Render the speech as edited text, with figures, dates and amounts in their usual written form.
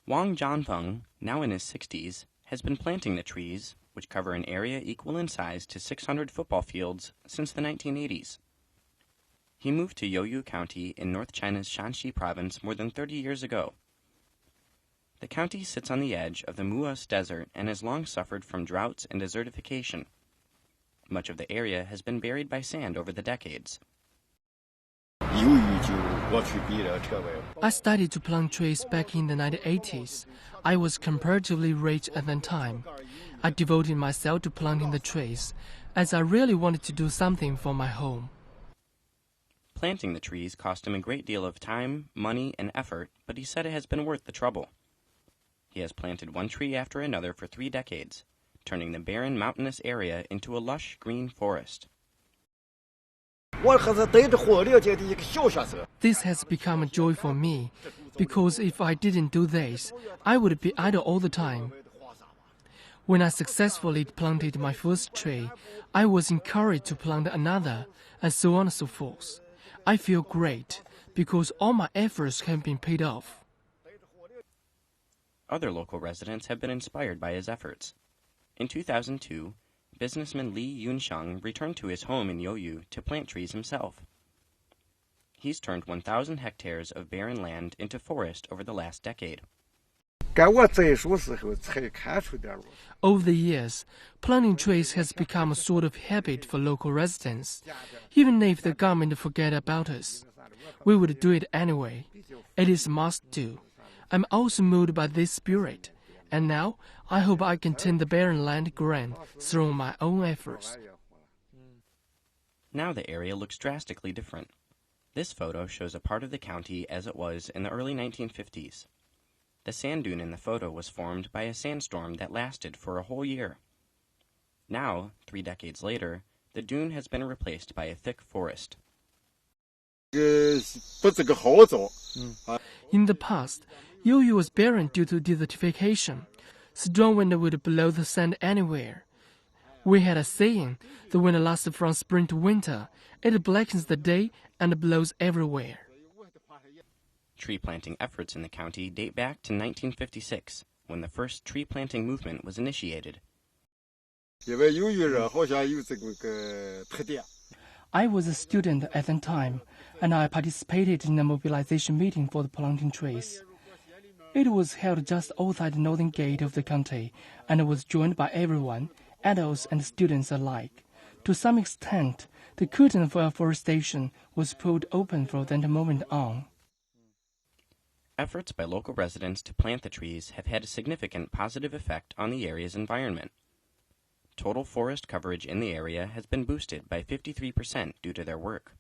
Wang Jianfeng, now in his 60s, has been planting the trees, which cover an area equal in size to 600 football fields, since the 1980s. He moved to Youyu County in North China's Shanxi province more than 30 years ago. The county sits on the edge of the Muas Desert and has long suffered from droughts and desertification. Much of the area has been buried by sand over the decades. I started to plant trees back in the 1980s. I was comparatively rich at that time. I devoted myself to planting the trees, as I really wanted to do something for my home. Planting the trees cost him a great deal of time, money, and effort, but he said it has been worth the trouble. He has planted one tree after another for 3 decades, turning the barren mountainous area into a lush green forest. This has become a joy for me, because if I didn't do this, I would be idle all the time. When I successfully planted my first tree, I was encouraged to plant another, and so on and so forth. I feel great, because all my efforts have been paid off. Other local residents have been inspired by his efforts. In 2002, businessman Li Yunxiang returned to his home in Youyu to plant trees himself. He's turned 1,000 hectares of barren land into forest over the last decade. Over the years, planting trees has become a sort of habit for local residents. Even if the government forget about us, we would do it anyway. It is a must-do. I'm also moved by this spirit, and now I hope I can turn the barren land green through my own efforts. Now the area looks drastically different. This photo shows a part of the county as it was in the early 1950s. The sand dune in the photo was formed by a sandstorm that lasted for a whole year. Now, 3 decades later, the dune has been replaced by a thick forest. In the past, Youyu was barren due to desertification. Strong wind would blow the sand anywhere. We had a saying, the wind lasts from spring to winter. It blackens the day and blows everywhere. Tree planting efforts in the county date back to 1956, when the first tree planting movement was initiated. I was a student at that time, and I participated in a mobilization meeting for the planting trees. It was held just outside the northern gate of the county, and was joined by everyone, adults and students alike. To some extent, the curtain for afforestation was pulled open from that moment on. Efforts by local residents to plant the trees have had a significant positive effect on the area's environment. Total forest coverage in the area has been boosted by 53% due to their work.